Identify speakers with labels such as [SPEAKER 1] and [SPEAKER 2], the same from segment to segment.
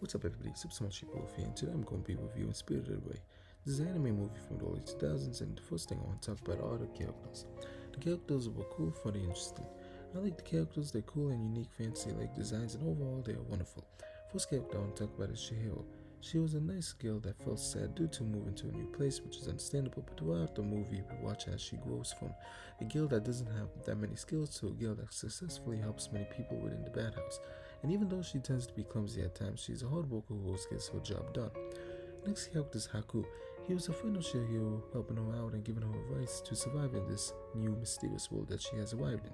[SPEAKER 1] What's up, everybody? Supersmallchibiwolf here, and today I'm going to be reviewing Spirited Away. This is an anime movie from the early 2000s, and the first thing I want to talk about are the characters. The characters were cool, funny, interesting. I like the characters, they're cool and unique, fancy-like designs, and overall they are wonderful. First character I want to talk about is Chihiro. She was a nice girl that felt sad due to moving to a new place, which is understandable, but throughout the movie we watch as she grows from a girl that doesn't have that many skills to a girl that successfully helps many people within the bad house. And even though she tends to be clumsy at times, she's a hard worker who always gets her job done. Next character is Haku. He was a friend of Chihiro, helping her out and giving her advice to survive in this new mysterious world that she has arrived in.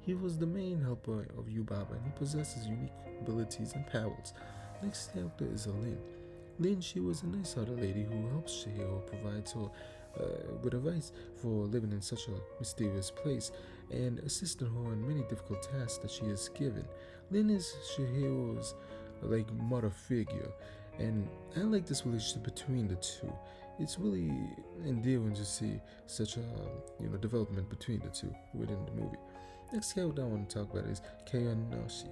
[SPEAKER 1] He was the main helper of Yubaba, and he possesses unique abilities and powers. Next character is Lin. Lin, she was a nice-hearted lady who helps Chihiro, provides her with advice for living in such a mysterious place, and assisting her in many difficult tasks that she is given. Lin is Chihiro's mother figure, and I like this relationship between the two. It's really endearing to see such a development between the two within the movie. Next character I want to talk about is Kayanashi.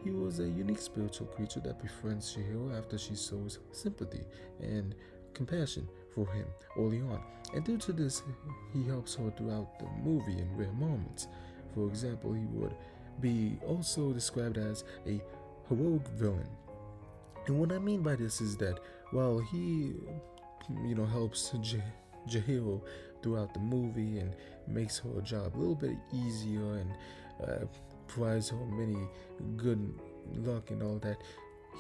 [SPEAKER 1] He was a unique spiritual creature that befriends Chihiro after she shows sympathy and compassion for him early on. And due to this, he helps her throughout the movie in rare moments. For example, he would be also described as a heroic villain. And what I mean by this is that while he, helps Chihiro throughout the movie and makes her job a little bit easier and provides her many good luck and all that,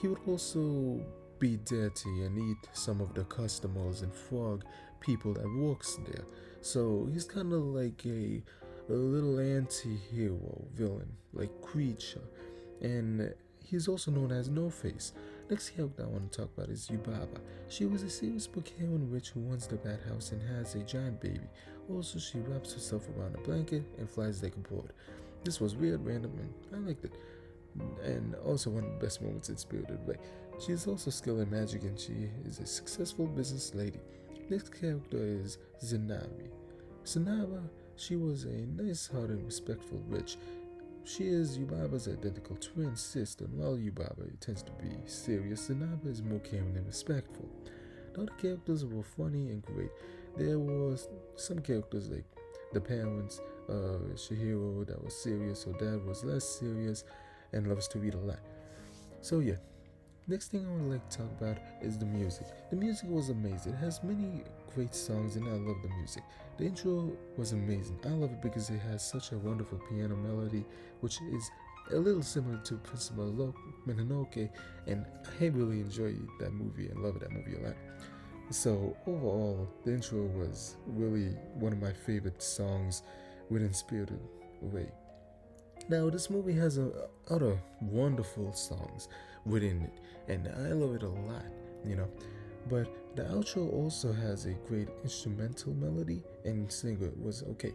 [SPEAKER 1] he would also be dirty and eat some of the customers and frog people that works there. So he's kind of like a little anti-hero villain, like creature, and he's also known as No Face. Next character I want to talk about is Yubaba. She was a serious but caring witch who runs the bad house and has a giant baby. Also, she wraps herself around a blanket and flies like a bird. This was weird, random, and I liked it. And also one of the best moments in Spirited Away. She is also skilled in magic and she is a successful business lady. Next character is Zanabi. Zanaba, she was a nice-hearted and respectful witch. She is Yubaba's identical twin sister, and while Yubaba tends to be serious, Zanaba is more caring and respectful. The other characters were funny and great. There was some characters like the parents, Chihiro, that was serious, her dad was less serious, and loves to read a lot. So yeah, next thing I would like to talk about is the music. The music was amazing. It has many great songs and I love the music. The intro was amazing. I love it because it has such a wonderful piano melody, which is a little similar to Prince Mononoke, and I really enjoy that movie and love that movie a lot. So overall, the intro was really one of my favorite songs within Spirited Away. Now, this movie has other wonderful songs within it, and I love it a lot. But the outro also has a great instrumental melody, and singer was okay.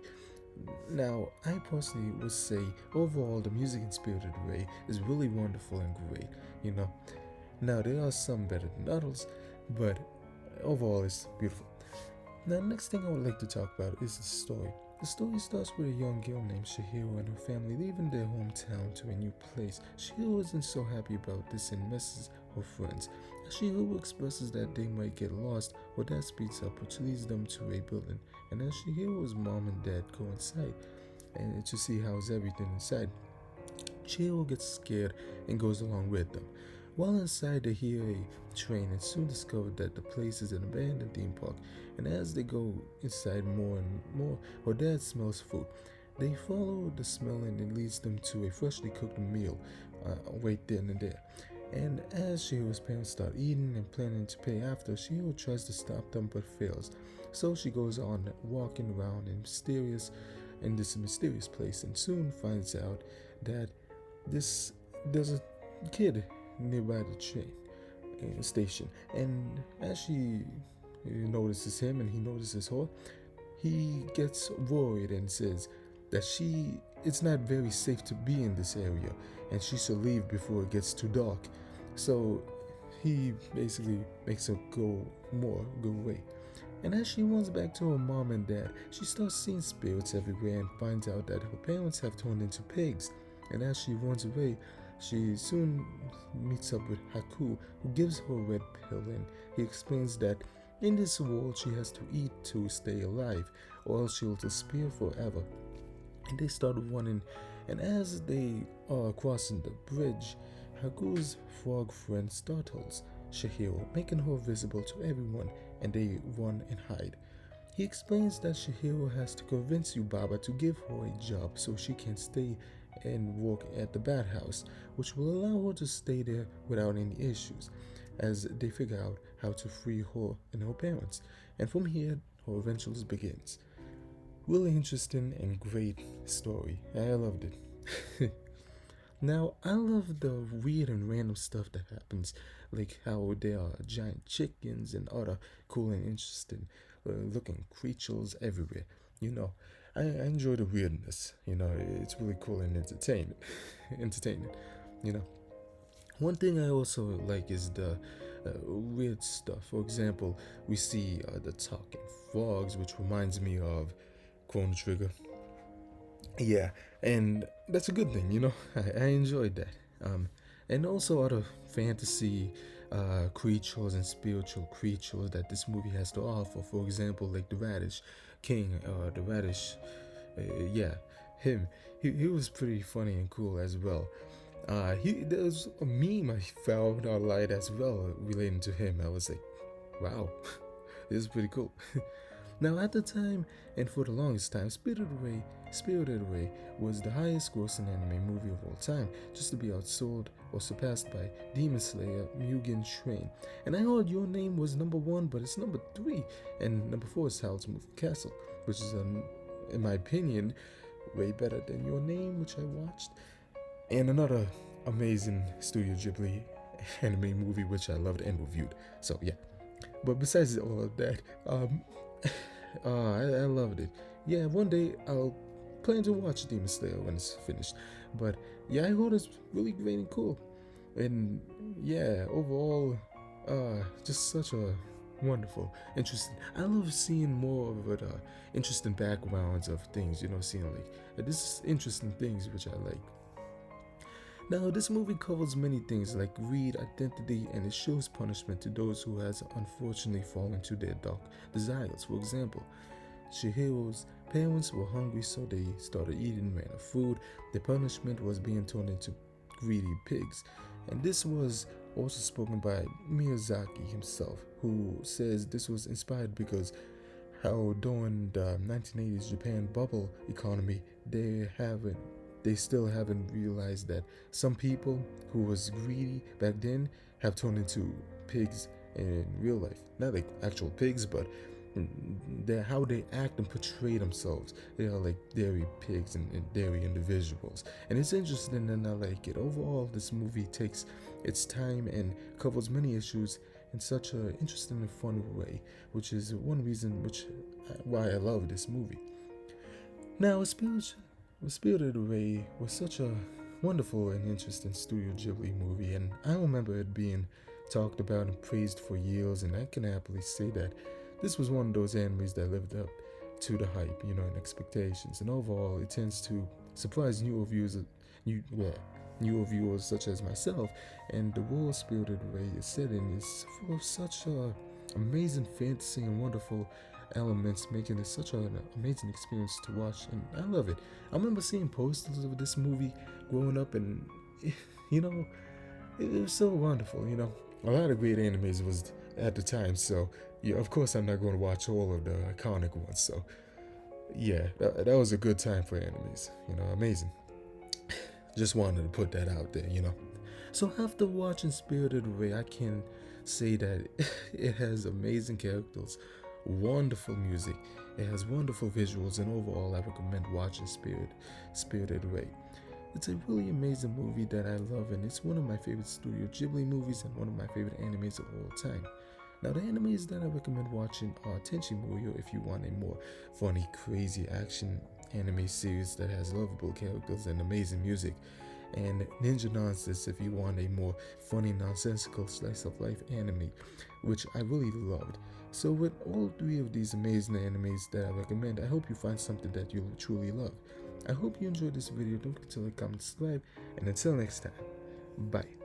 [SPEAKER 1] Now, I personally would say overall the music in Spirited Away is really wonderful and great. Now, there are some better than others, but overall it's beautiful. Now, next thing I would like to talk about is the story. The story starts with a young girl named Chihiro and her family leaving their hometown to a new place. Chihiro isn't so happy about this and misses her friends. As Chihiro expresses that they might get lost, her dad speeds up, which leads them to a building. And as Chihiro's mom and dad go inside and to see how's everything inside, Chihiro gets scared and goes along with them. While inside, they hear a train and soon discover that the place is an abandoned theme park. And as they go inside more and more, her dad smells food. They follow the smell and it leads them to a freshly cooked meal right then and there. And as Chihiro's parents start eating and planning to pay after, Chihiro tries to stop them but fails. So she goes on walking around in this mysterious place and soon finds out that there's a kid nearby the train station, and as she notices him and he notices her, he gets worried and says that it's not very safe to be in this area and she should leave before it gets too dark. So he basically makes her go away. And as she runs back to her mom and dad, she starts seeing spirits everywhere and finds out that her parents have turned into pigs. And as she runs away, She soon meets up with Haku, who gives her a red pill, and he explains that in this world she has to eat to stay alive, or else she'll disappear forever. And they start running, and as they are crossing the bridge, Haku's frog friend startles Shihiro, making her visible to everyone, and they run and hide. He explains that Shihiro has to convince Yubaba to give her a job so she can stay and work at the bathhouse, which will allow her to stay there without any issues, as they figure out how to free her and her parents. And from here, her adventures begins. Really interesting and great story. I loved it. Now, I love the weird and random stuff that happens, like how there are giant chickens and other cool and interesting looking creatures everywhere. You know, I enjoy the weirdness. It's really cool and entertaining. You know, one thing I also like is the weird stuff. For example, we see the talking frogs, which reminds me of Chrono Trigger. Yeah, and that's a good thing, I enjoyed that. And also other fantasy creatures and spiritual creatures that this movie has to offer. For example, like the Radish King, the Radish, yeah, him. He was pretty funny and cool as well. There's a meme I found online as well relating to him. I was like, wow, this is pretty cool. Now, at the time, and for the longest time, Spirited Away was the highest grossing anime movie of all time, just to be outsold or surpassed by Demon Slayer Mugen Train. And I heard Your Name was number one, but it's number three, and number four is Howl's Moving Castle, which is, in my opinion, way better than Your Name, which I watched, and another amazing Studio Ghibli anime movie, which I loved and reviewed. So, yeah. But besides all of that, I loved it. Yeah, one day I'll plan to watch Demon Slayer when it's finished. But yeah, I heard it's really great and cool. And yeah, overall, just such a wonderful, interesting. I love seeing more of it, interesting backgrounds of things. Seeing like this is interesting things which I like. Now, this movie covers many things like greed, identity, and it shows punishment to those who has unfortunately fallen to their dark desires. For example, Shihiro's parents were hungry, so they started eating random food. The punishment was being turned into greedy pigs. And this was also spoken by Miyazaki himself, who says this was inspired because how during the 1980s Japan bubble economy, they still haven't realized that some people who was greedy back then have turned into pigs in real life. Not like actual pigs, but how they act and portray themselves. They are like dairy pigs and dairy individuals. And it's interesting and I like it. Overall, this movie takes its time and covers many issues in such an interesting and fun way, which is one reason why I love this movie. Now, Spirited Away was such a wonderful and interesting Studio Ghibli movie, and I remember it being talked about and praised for years, and I can happily say that this was one of those animes that lived up to the hype, and expectations, and overall it tends to surprise newer viewers such as myself, and the world Spirited Away is set in is full of such amazing fantasy and wonderful elements, making it such an amazing experience to watch, and I love it. I remember seeing posters of this movie growing up, and it was so wonderful. A lot of great animes was at the time, so yeah, of course I'm not going to watch all of the iconic ones. So yeah, that was a good time for animes. Amazing. Just wanted to put that out there. So after watching Spirited Away, I can say that it has amazing characters, wonderful music, it has wonderful visuals, and overall I recommend watching Spirited Away. It's a really amazing movie that I love, and it's one of my favorite Studio Ghibli movies and one of my favorite animes of all time. Now, the animes that I recommend watching are Tenchi Muyo if you want a more funny, crazy action anime series that has lovable characters and amazing music, and Ninja Nonsense if you want a more funny, nonsensical slice of life anime, which I really loved. So with all three of these amazing animes that I recommend, I hope you find something that you'll truly love. I hope you enjoyed this video. Don't forget to like, comment, subscribe, and until next time, Bye.